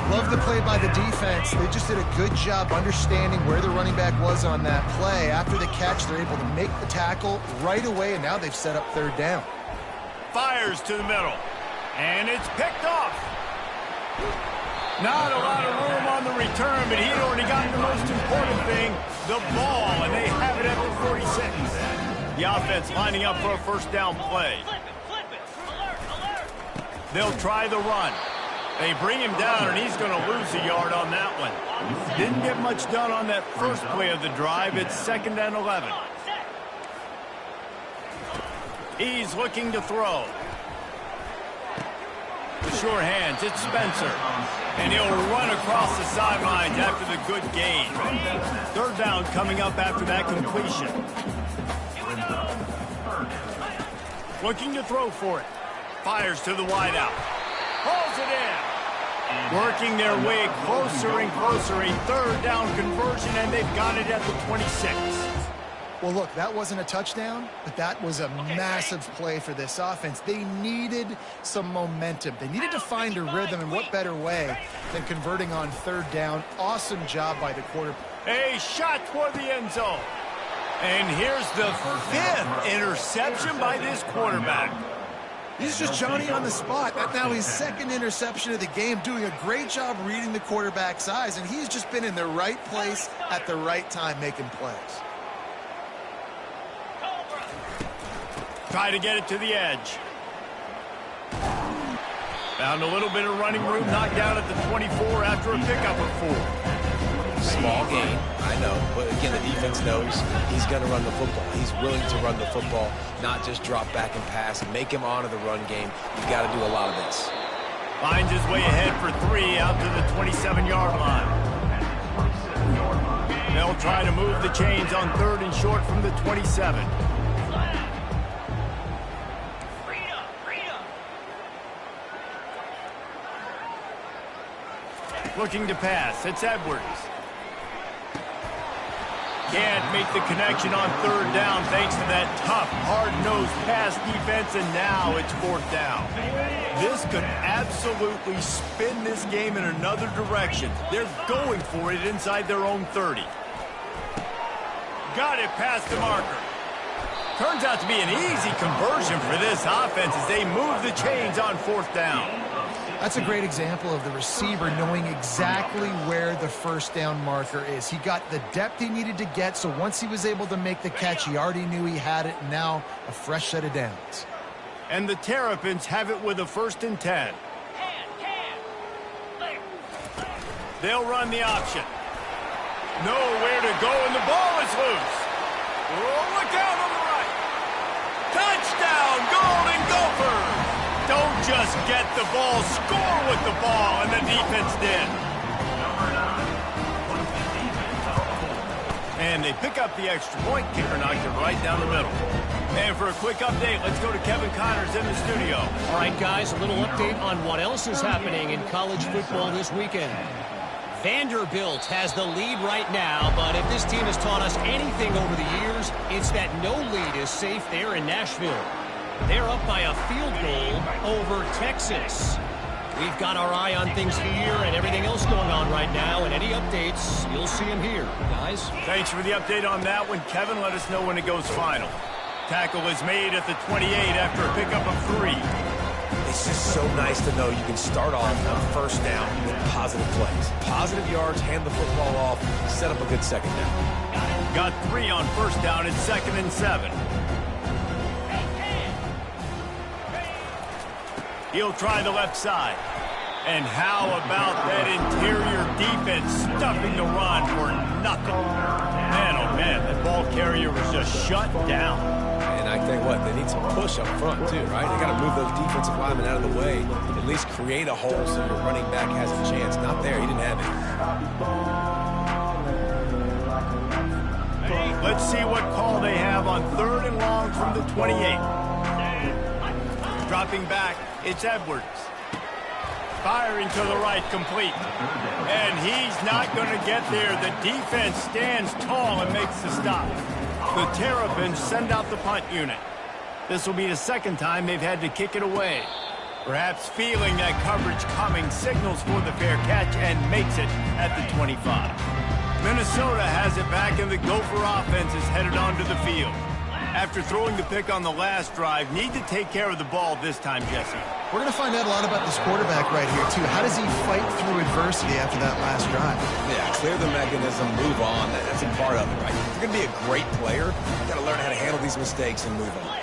[SPEAKER 3] Love the play by the defense. They just did a good job understanding where the running back was on that play. After the catch, they're able to make the tackle right away, and now they've set up 3rd down.
[SPEAKER 1] Fires to the middle, and it's picked off. Not a lot of room on the return, but he'd already gotten the most important thing, the ball, and they have it at the 46. The offense lining up for a first down play. They'll try the run. They bring him down, and he's going to lose a yard on that one. Didn't get much done on that first play of the drive. It's 2nd and 11. He's looking to throw. The sure hands, it's Spencer. And he'll run across the sidelines after the good gain. 3rd down coming up after that completion. Looking to throw for it. Fires to the wideout. Hauls it in. Working their way closer and closer. A third down conversion, and they've got it at the 26.
[SPEAKER 3] Well, look, that wasn't a touchdown, but that was a massive play for this offense. They needed some momentum. They needed to find a rhythm, and what better way than converting on third down. Awesome job by the quarterback.
[SPEAKER 1] A shot toward the end zone. And here's the 5th interception by this quarterback.
[SPEAKER 3] He's just Johnny on the spot. That's now his 2nd interception of the game, doing a great job reading the quarterback's eyes, and he's just been in the right place at the right time making plays.
[SPEAKER 1] Try to get it to the edge. Found a little bit of running room, knocked down at the 24 after a pickup of 4.
[SPEAKER 2] Small gain, I know, but again, the defense knows he's going to run the football. He's willing to run the football, not just drop back and pass, make him honor the run game. You've got to do a lot of this.
[SPEAKER 1] Finds his way ahead for 3 out to the 27-yard line. They'll try to move the chains on 3rd and short from the 27. Looking to pass. It's Edwards. Can't make the connection on 3rd down thanks to that tough, hard-nosed pass defense, and now it's 4th down. This could absolutely spin this game in another direction. They're going for it inside their own 30. Got it past the marker. Turns out to be an easy conversion for this offense as they move the chains on 4th down.
[SPEAKER 3] That's a great example of the receiver knowing exactly where the 1st down marker is. He got the depth he needed to get, so once he was able to make the catch, he already knew he had it, and now a fresh set of downs.
[SPEAKER 1] And the Terrapins have it with a 1st and 10. They'll run the option. Nowhere to go, and the ball is loose. Oh, look out on the right. Touchdown, Golden Gophers! Don't just get the ball, score with the ball, and the defense did. And they pick up the extra point. Kicker knocked it right down the middle. And for a quick update, let's go to Kevin Connors in the studio.
[SPEAKER 4] All right, guys, a little update on what else is happening in college football this weekend. Vanderbilt has the lead right now, but if this team has taught us anything over the years, it's that no lead is safe there in Nashville. They're up by a field goal over Texas. We've got our eye on things here and everything else going on right now, and any updates, you'll see them here. Guys?
[SPEAKER 1] Thanks for the update on that one. Kevin, let us know when it goes final. Tackle is made at the 28 after a pickup of 3.
[SPEAKER 2] It's just so nice to know you can start off on 1st down with positive plays. Positive yards, hand the football off, set up a good 2nd down.
[SPEAKER 1] Got 3 on 1st down. It's 2nd and 7. He'll try the left side. And how about that interior defense stuffing the run for nothing? Man, oh man, that ball carrier was just shut down.
[SPEAKER 2] And I tell you what, they need some push up front too, right? They got to move those defensive linemen out of the way, at least create a hole so your running back has a chance. Not there, he didn't have it.
[SPEAKER 1] Let's see what call they have on 3rd and long from the 28. Dropping back, it's Edwards. Firing to the right, complete. And he's not going to get there. The defense stands tall and makes the stop. The Terrapins send out the punt unit. This will be the 2nd time they've had to kick it away. Perhaps feeling that coverage coming, signals for the fair catch and makes it at the 25. Minnesota has it back, and the Gopher offense is headed onto the field. After throwing the pick on the last drive, need to take care of the ball this time, Jesse.
[SPEAKER 3] We're going to find out a lot about this quarterback right here, too. How does he fight through adversity after that last drive?
[SPEAKER 2] Yeah, clear the mechanism, move on. That's a part of it, right? If you're going to be a great player, you've got to learn how to handle these mistakes and move on.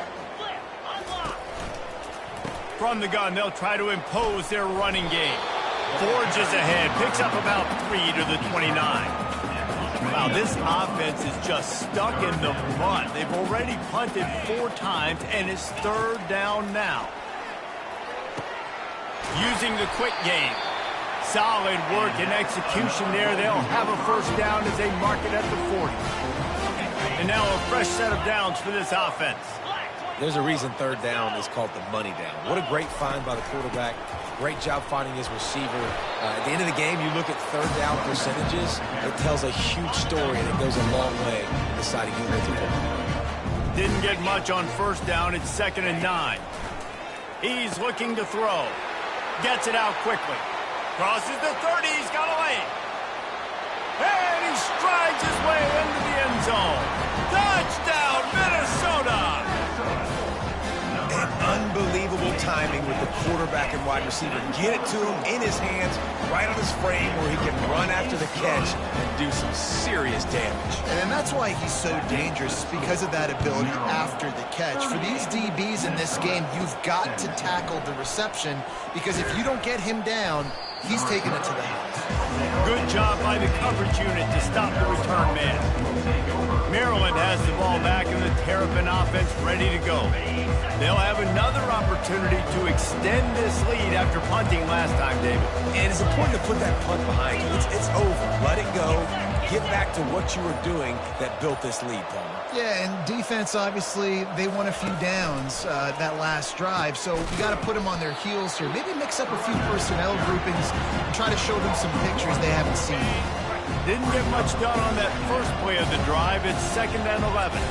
[SPEAKER 1] From the gun, they'll try to impose their running game. Forges ahead, picks up about 3 to the 29. Wow, this offense is just stuck in the mud. They've already punted 4 times, and it's 3rd down now. Using the quick game. Solid work and execution there. They'll have a 1st down as they mark it at the 40. And now a fresh set of downs for this offense.
[SPEAKER 2] There's a reason third down is called the money down. What a great find by the quarterback. Great job finding his receiver. At the end of the game, you look at third down percentages. It tells a huge story, and it goes a long way in deciding who wins the football.
[SPEAKER 1] Didn't get much on first down. It's 2nd and 9. He's looking to throw. Gets it out quickly. Crosses the 30. He's got a lane. And he strides his way into the end zone. Touchdown, Minnesota!
[SPEAKER 2] And unbelievable timing with the quarterback and wide receiver. Get it to him in his hands, right on his frame where he can run after the catch and do some serious damage.
[SPEAKER 3] And that's why he's so dangerous, because of that ability after the catch. For these DBs in this game, you've got to tackle the reception, because if you don't get him down, he's taking it to the house.
[SPEAKER 1] Good job by the coverage unit to stop the return man. Maryland has the ball back and the Terrapin offense ready to go. They'll have another opportunity to extend this lead after punting last time, David.
[SPEAKER 2] And it's important to put that punt behind you. It's over. Let it go. Get back to what you were doing that built this lead, Palmer.
[SPEAKER 3] Yeah, and defense, obviously, they won a few downs that last drive, so you got to put them on their heels here. Maybe mix up a few personnel groupings and try to show them some pictures they haven't seen.
[SPEAKER 1] Didn't get much done on that first play of the drive. It's 2nd and 11.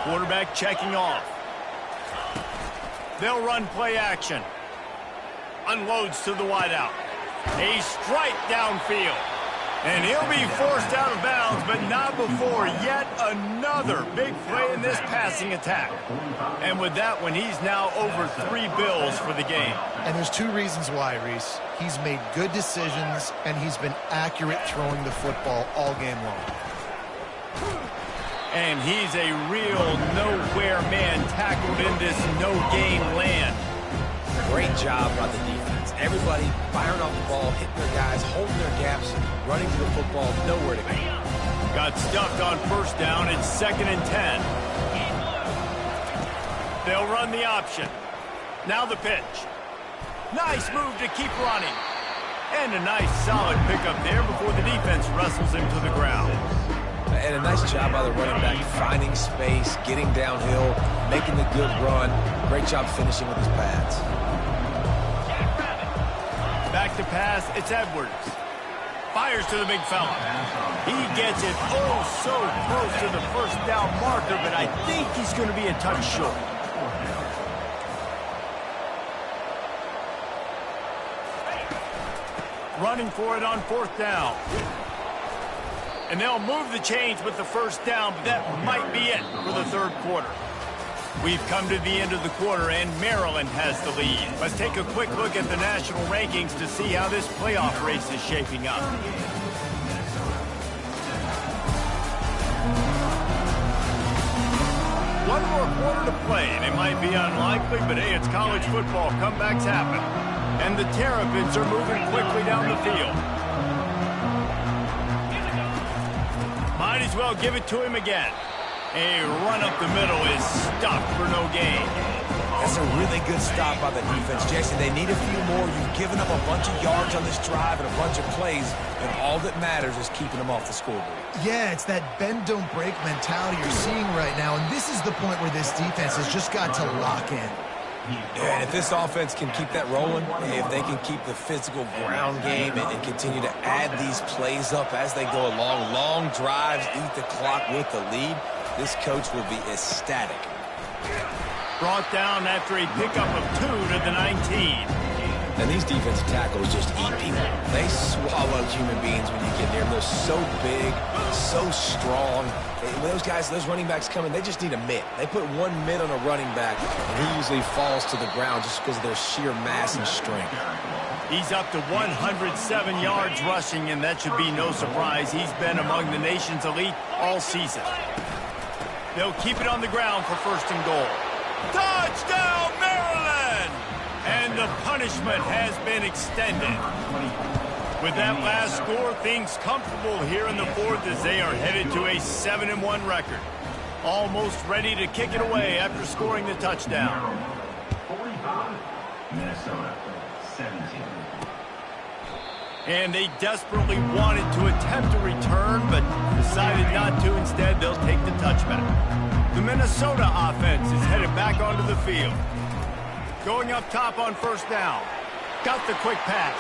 [SPEAKER 1] Quarterback checking off. They'll run play action. Unloads to the wideout. A strike downfield. And he'll be forced out of bounds, but not before yet another big play in this passing attack. And with that one, he's now over 3 bills for the game.
[SPEAKER 3] And there's 2 reasons why, Reese. He's made good decisions, and he's been accurate throwing the football all game long.
[SPEAKER 1] And he's a real nowhere man tackled in this no-game land.
[SPEAKER 2] Great job by the defense. Everybody firing off the ball, hitting their guys, holding their gaps, running to the football, nowhere to go.
[SPEAKER 1] Got stuffed on first down. It's 2nd and 10. They'll run the option. Now the pitch. Nice move to keep running. And a nice solid pickup there before the defense wrestles him to the ground.
[SPEAKER 2] And a nice job by the running back, finding space, getting downhill, making the good run. Great job finishing with his pads.
[SPEAKER 1] Back to pass, it's Edwards. Fires to the big fella. He gets it oh so close to the first down marker, but I think he's going to be a touch short. Running for it on 4th down. And they'll move the chains with the first down, but that might be it for the 3rd quarter. We've come to the end of the quarter, and Maryland has the lead. Let's take a quick look at the national rankings to see how this playoff race is shaping up. One more quarter to play, and it might be unlikely, but hey, it's college football. Comebacks happen. And the Terrapins are moving quickly down the field. Might as well give it to him again. A run up the middle is stopped for no gain.
[SPEAKER 2] That's a really good stop by the defense, Jason. They need a few more. You've given up a bunch of yards on this drive and a bunch of plays, and all that matters is keeping them off the scoreboard.
[SPEAKER 3] Yeah, it's that bend, don't break mentality you're seeing right now, and this is the point where this defense has just got to lock in.
[SPEAKER 2] Yeah, and if this offense can keep that rolling, if they can keep the physical ground game and continue to add these plays up as they go along, long drives, eat the clock with the lead, this coach will be ecstatic.
[SPEAKER 1] Brought down after a pickup of 2 to the 19.
[SPEAKER 2] And these defensive tackles just eat people. They swallow human beings when you get near them. They're so big, so strong. When those guys, those running backs come in, they just need a mitt. They put one mitt on a running back, and he usually falls to the ground just because of their sheer mass and strength.
[SPEAKER 1] He's up to 107 yards rushing, and that should be no surprise. He's been among the nation's elite all season. They'll keep it on the ground for 1st and goal. Touchdown, Maryland! And the punishment has been extended. With that last score, things comfortable here in the 4th as they are headed to a 7-1 record. Almost ready to kick it away after scoring the touchdown.
[SPEAKER 5] 45, Minnesota, 17.
[SPEAKER 1] And they desperately wanted to attempt a return, but decided not to. Instead, they'll take the touchback. The Minnesota offense is headed back onto the field. Going up top on first down. Got the quick pass.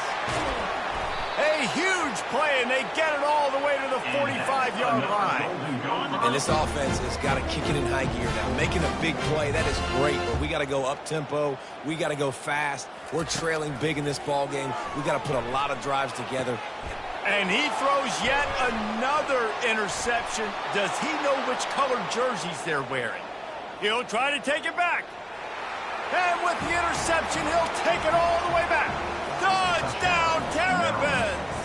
[SPEAKER 1] A huge play, and they get it all the way to the 45-yard line.
[SPEAKER 2] And this offense has got to kick it in high gear now. Making a big play, that is great, but we got to go up-tempo. We got to go fast. We're trailing big in this ball game. We got to put a lot of drives together.
[SPEAKER 1] And he throws yet another interception. Does he know which colored jerseys they're wearing? He'll try to take it back. And with the interception, he'll take it all the way back. Touchdown, Terrapins!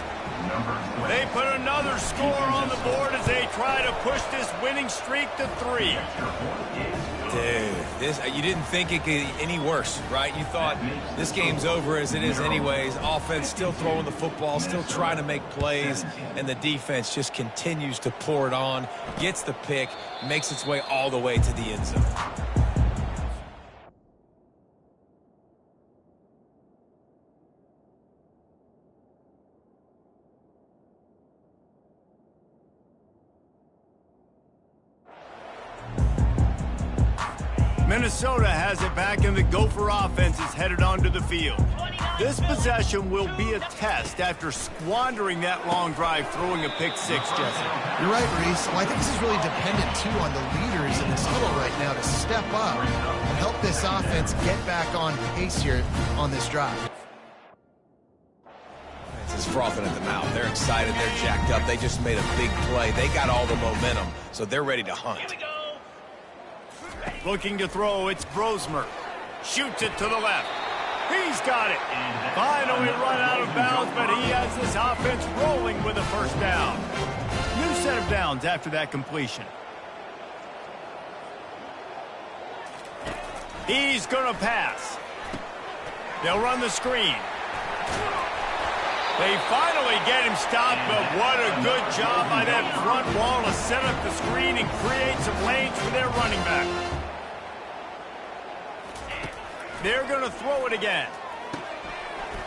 [SPEAKER 1] They put another score on the board as they try to push this winning streak to 3.
[SPEAKER 2] Dude, you didn't think it could get any worse, right? You thought this game's over as it is anyways. Offense still throwing the football, still trying to make plays, and the defense just continues to pour it on, gets the pick, makes its way all the way to the end zone.
[SPEAKER 1] Minnesota has it back, and the Gopher offense is headed onto the field. This possession will be a test after squandering that long drive, throwing a pick six, Jesse.
[SPEAKER 3] You're right, Reese. Well, I think this is really dependent, too, on the leaders in this huddle right now to step up and help this offense get back on pace here on this drive.
[SPEAKER 2] It's frothing at the mouth. They're excited. They're jacked up. They just made a big play. They got all the momentum, so they're ready to hunt.
[SPEAKER 1] Looking to throw, it's Brosmer. Shoots it to the left. He's got it. Finally run out of bounds, but he has this offense rolling with a first down. New set of downs after that completion. He's going to pass. They'll run the screen. They finally get him stopped, but what a good job by that front wall to set up the screen and create some lanes for their running back. They're going to throw it again.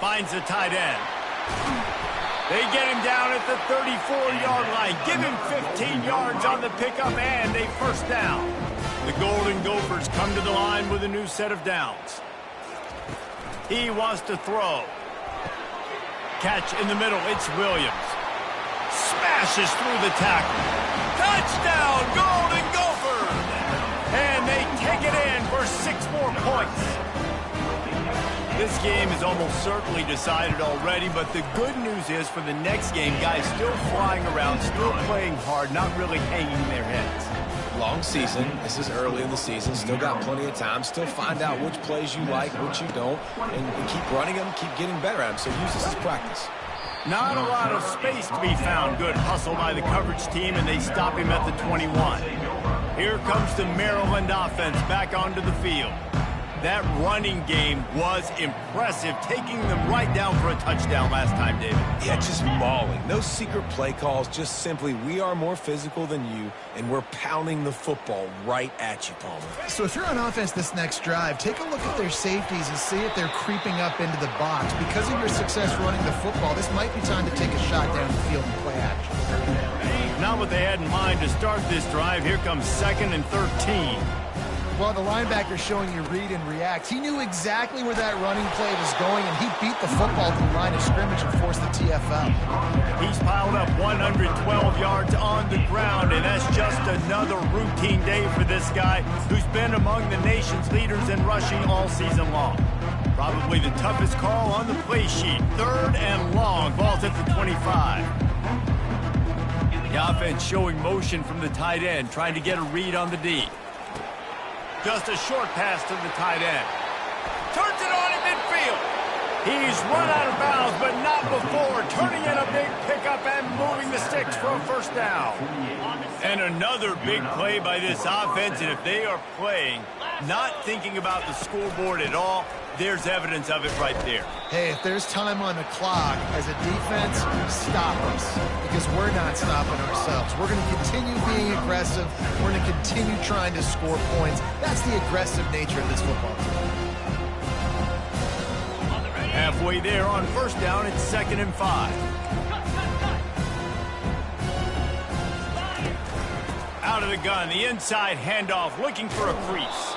[SPEAKER 1] Finds the tight end. They get him down at the 34-yard line. Give him 15 yards on the pickup and a first down. The Golden Gophers come to the line with a new set of downs. He wants to throw. Catch in the middle. It's Williams. Smashes through the tackle. Touchdown, Golden Gophers! And they take it in for 6 more points. This game is almost certainly decided already, but the good news is for the next game, guys still flying around, still playing hard, not really hanging their heads.
[SPEAKER 2] Long season. This is early in the season. Still got plenty of time. Still find out which plays you like, which you don't, and keep running them, keep getting better at them. So use this as practice.
[SPEAKER 1] Not a lot of space to be found. Good hustle by the coverage team, and they stop him at the 21. Here comes the Maryland offense back onto the field. That running game was impressive, taking them right down for a touchdown last time, David.
[SPEAKER 2] Yeah, just mauling. No secret play calls, just simply we are more physical than you, and we're pounding the football right at you, Palmer.
[SPEAKER 3] So if you're on offense this next drive, take a look at their safeties and see if they're creeping up into the box. Because of your success running the football, this might be time to take a shot down the field and play action.
[SPEAKER 1] Not what they had in mind to start this drive. Here comes 2nd and 13.
[SPEAKER 3] Well, the linebacker's showing you read and react. He knew exactly where that running play was going, and he beat the football to the line of scrimmage and forced the TFL.
[SPEAKER 1] He's piled up 112 yards on the ground, and that's just another routine day for this guy who's been among the nation's leaders in rushing all season long. Probably the toughest call on the play sheet. 3rd and long. Ball's at the 25. The offense showing motion from the tight end, trying to get a read on the D. Just a short pass to the tight end. Turns it on in midfield. He's run out of bounds, but not before. Turning in a big pickup and moving the sticks for a first down. And another big play by this offense, and if they are playing, not thinking about the scoreboard at all, there's evidence of it right there.
[SPEAKER 3] Hey, if there's time on the clock, as a defense, stop us. Because we're not stopping ourselves. We're going to continue being aggressive. We're going to continue trying to score points. That's the aggressive nature of this football team.
[SPEAKER 1] halfway there on first down. It's 2nd and 5. Out of the gun, the inside handoff, looking for a crease.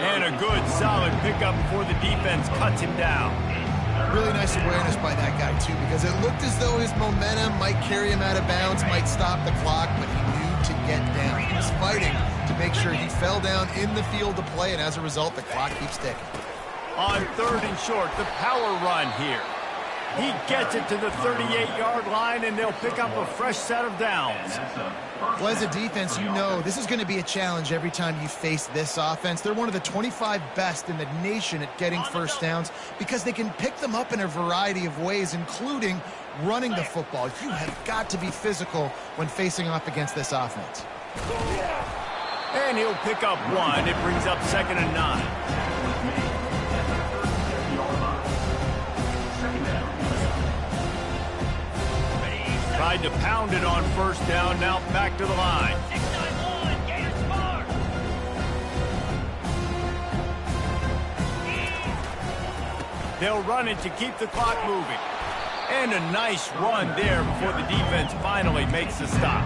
[SPEAKER 1] And a good, solid pickup before the defense cuts him down.
[SPEAKER 3] Really nice awareness by that guy, too, because it looked as though his momentum might carry him out of bounds, might stop the clock, but he knew to get down. He was fighting to make sure he fell down in the field to play, and as a result, the clock keeps ticking.
[SPEAKER 1] On 3rd and short, the power run here. He gets it to the 38-yard line, and they'll pick up a fresh set of downs.
[SPEAKER 3] Well, as a defense, you know this is going to be a challenge every time you face this offense. They're one of the 25 best in the nation at getting first downs because they can pick them up in a variety of ways, including running the football. You have got to be physical when facing off against this offense.
[SPEAKER 1] And he'll pick up 1. It brings up 2nd and 9. Tried to pound it on first down, now back to the line.
[SPEAKER 6] 691, Gator Smart.
[SPEAKER 1] They'll run it to keep the clock moving. And a nice run there before the defense finally makes the stop.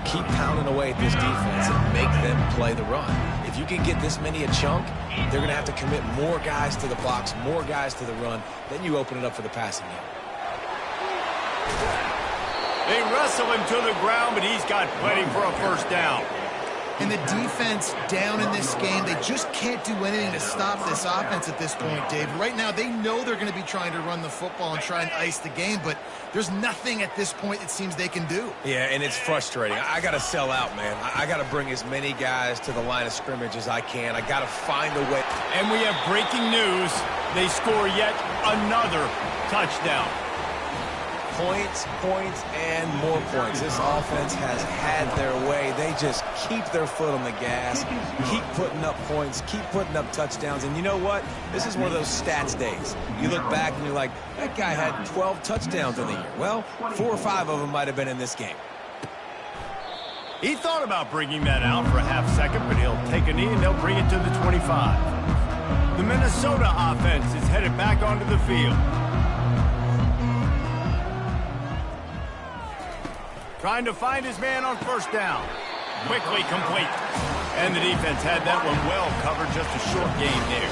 [SPEAKER 2] Keep pounding away at this defense and make them play the run. If you can get this many a chunk, they're going to have to commit more guys to the box, more guys to the run. Then you open it up for the passing game.
[SPEAKER 1] They wrestle him to the ground, but he's got plenty for a first down.
[SPEAKER 3] And the defense down in this game, they just can't do anything to stop this offense at this point, Dave. Right now, they know they're going to be trying to run the football and try and ice the game, but there's nothing at this point it seems they can do.
[SPEAKER 2] Yeah, and it's frustrating. I got to sell out, man. I got to bring as many guys to the line of scrimmage as I can. I got to find a way.
[SPEAKER 1] And we have breaking news. They score yet another touchdown.
[SPEAKER 2] Points, points, and more points. This offense has had their way. They just keep their foot on the gas, keep putting up points, keep putting up touchdowns. And you know what? This is one of those stats days. You look back and you're like, that guy had 12 touchdowns in the year. Well, 4 or 5 of them might have been in this game.
[SPEAKER 1] He thought about bringing that out for a half second, but he'll take a knee and they'll bring it to the 25. The Minnesota offense is headed back onto the field. Trying to find his man on first down. Quickly complete. And the defense had that one well covered, just a short gain there.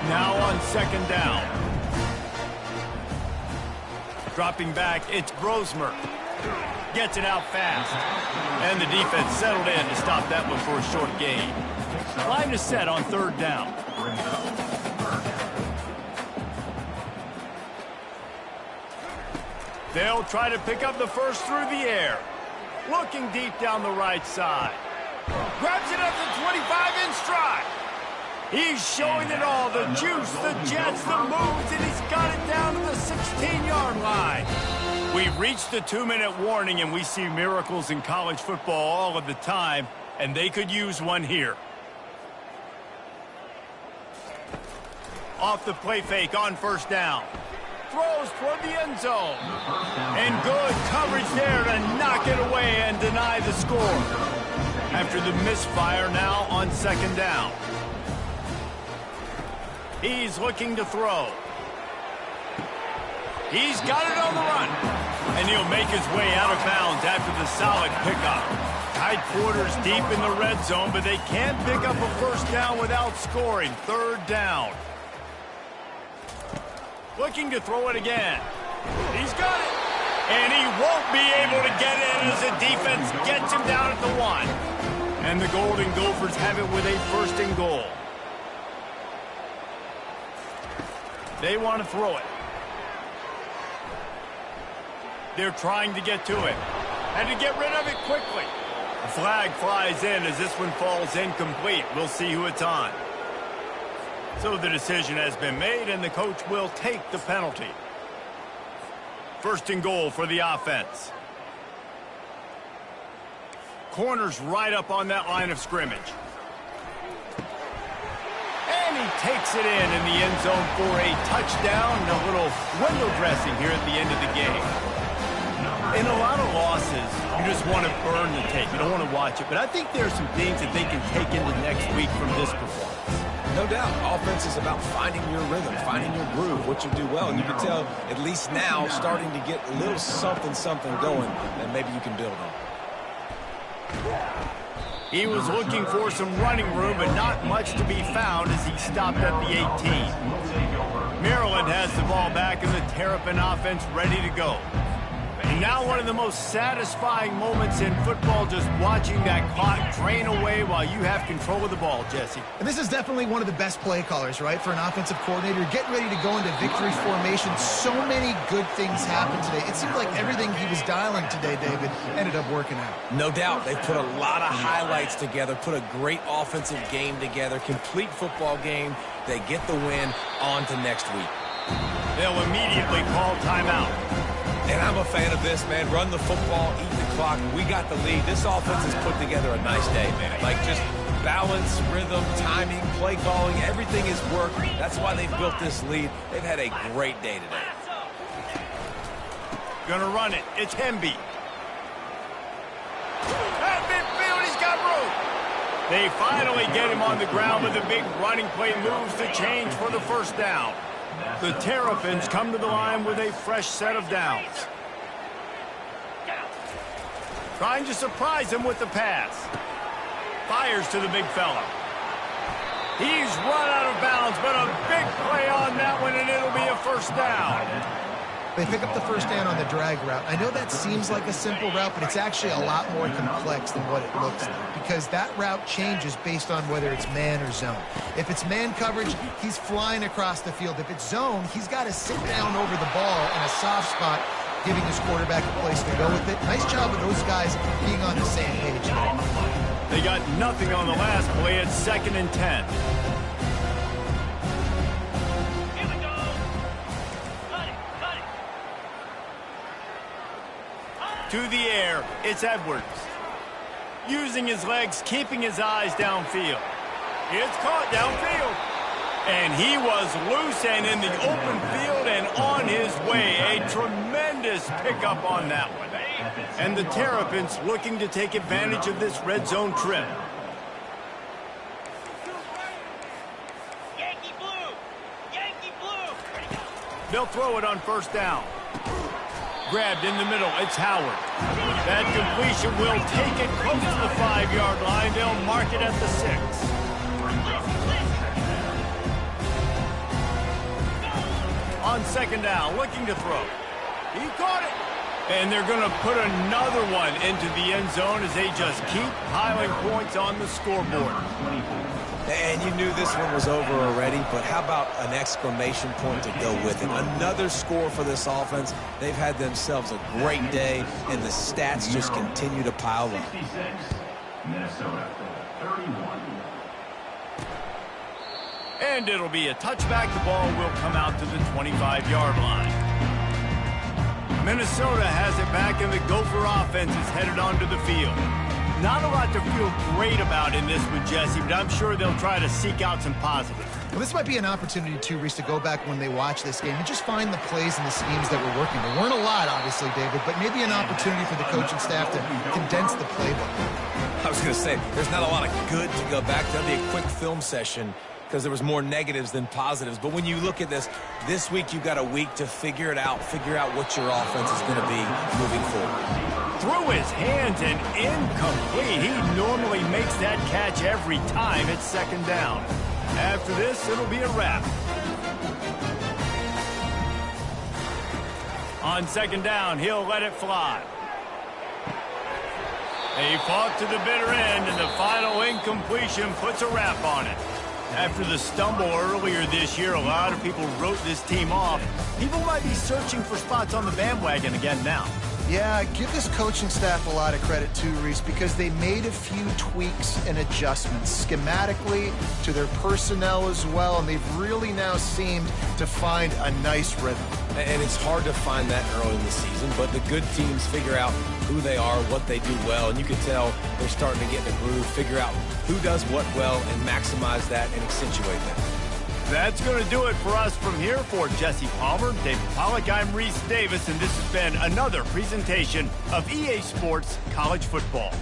[SPEAKER 1] Now on 2nd down. Dropping back, it's Brosmer. Gets it out fast. And the defense settled in to stop that one for a short gain. Line is set on 3rd down. They'll try to pick up the first through the air. Looking deep down the right side. Grabs it up to 25 in stride. He's showing it all. The juice, the jets, the moves, and he's got it down to the 16-yard line. We've reached the 2-minute warning, and we see miracles in college football all of the time, and they could use one here. Off the play fake on first down. Throws toward the end zone. And good coverage there to knock it away and deny the score. After the misfire, now on 2nd down. He's looking to throw. He's got it on the run. And he'll make his way out of bounds after the solid pickup. Tight quarters deep in the red zone, but they can't pick up a first down without scoring. 3rd down. Looking to throw it again. He's got it. And he won't be able to get in as the defense gets him down at the 1. And the Golden Gophers have it with a 1st and goal. They want to throw it. They're trying to get to it. And to get rid of it quickly. A flag flies in as this one falls incomplete. We'll see who it's on. So the decision has been made, and the coach will take the penalty. 1st and goal for the offense. Corners right up on that line of scrimmage. And he takes it in the end zone for a touchdown. And a little window dressing here at the end of the game. In a lot of losses, you just want to burn the tape. You don't want to watch it. But I think there are some things that they can take into next week from this performance.
[SPEAKER 2] No doubt. Offense is about finding your rhythm, finding your groove, what you do well. And you can tell, at least now, starting to get a little something going that maybe you can build on.
[SPEAKER 1] He was looking for some running room, but not much to be found as he stopped at the 18. Maryland has the ball back and the Terrapin offense ready to go. And now one of the most satisfying moments in football, just watching that clock drain away while you have control of the ball, Jesse.
[SPEAKER 3] And this is definitely one of the best play callers, right, for an offensive coordinator. Getting ready to go into victory formation. So many good things happened today. It seemed like everything he was dialing today, David, ended up working out.
[SPEAKER 2] No doubt. They've put a lot of highlights together, put a great offensive game together, complete football game. They get the win on to next week.
[SPEAKER 1] They'll immediately call timeout.
[SPEAKER 2] And I'm a fan of this, man. Run the football, eat the clock. We got the lead. This offense has put together a nice day, man. Like just balance, rhythm, timing, play calling, everything has worked. That's why they've built this lead. They've had a great day today.
[SPEAKER 1] Gonna run it. It's Hemby. At midfield, he's got room. They finally get him on the ground with a big running play moves to change for the first down. The Terrapins come to the line with a fresh set of downs. Trying to surprise him with the pass. Fires to the big fella. He's run out of bounds, but a big play on that one, and it'll be a first down.
[SPEAKER 3] They pick up the first down on the drag route. I know that seems like a simple route, but it's actually a lot more complex than what it looks like, because that route changes based on whether it's man or zone. If it's man coverage, he's flying across the field. If it's zone, he's got to sit down over the ball in a soft spot, giving his quarterback a place to go with it. Nice job of those guys being on the same page.
[SPEAKER 1] They got nothing on the last play. It's 2nd and 10. To the air, it's Edwards. Using his legs, keeping his eyes downfield. It's caught downfield. And he was loose and in the open field and on his way. A tremendous pickup on that one. And the Terrapins looking to take advantage of this red zone trip.
[SPEAKER 6] Yankee blue! Yankee blue!
[SPEAKER 1] They'll throw it on first down. Grabbed in the middle, it's Howard. That completion will take it close to the 5-yard line. They'll mark it at the 6. On second down, looking to throw. He caught it. And they're going to put another one into the end zone as they just keep piling points on the scoreboard.
[SPEAKER 2] And you knew this one was over already, but how about an exclamation point to go with it? Another score for this offense. They've had themselves a great day, and the stats just continue to pile up.
[SPEAKER 5] Minnesota 31.
[SPEAKER 1] And it'll be a touchback. The ball will come out to the 25-yard line. Minnesota has it back, and the Gopher offense is headed onto the field. Not a lot to feel great about in this one, Jesse, but I'm sure they'll try to seek out some positives.
[SPEAKER 3] Well, this might be an opportunity, too, Reese, to go back when they watch this game and just find the plays and the schemes that were working. There weren't a lot, obviously, David, but maybe an opportunity for the coaching staff to condense the playbook.
[SPEAKER 2] I was going to say, there's not a lot of good to go back to. That'll be a quick film session because there was more negatives than positives. But when you look at this week you've got a week to figure it out, figure out what your offense is going to be moving forward.
[SPEAKER 1] Through his hands and incomplete. He normally makes that catch every time. It's second down. After this, it'll be a wrap. On second down, he'll let it fly. He fought to the bitter end, and the final incompletion puts a wrap on it. After the stumble earlier this year, a lot of people wrote this team off. People might be searching for spots on the bandwagon again now.
[SPEAKER 3] Yeah, give this coaching staff a lot of credit too, Reese, because they made a few tweaks and adjustments schematically to their personnel as well, and they've really now seemed to find a nice rhythm.
[SPEAKER 2] And it's hard to find that early in the season, but the good teams figure out who they are, what they do well, and you can tell they're starting to get in a groove, figure out who does what well, and maximize that and accentuate that.
[SPEAKER 1] That's going to do it for us from here. For Jesse Palmer, David Pollack, I'm Reese Davis, and this has been another presentation of EA Sports College Football.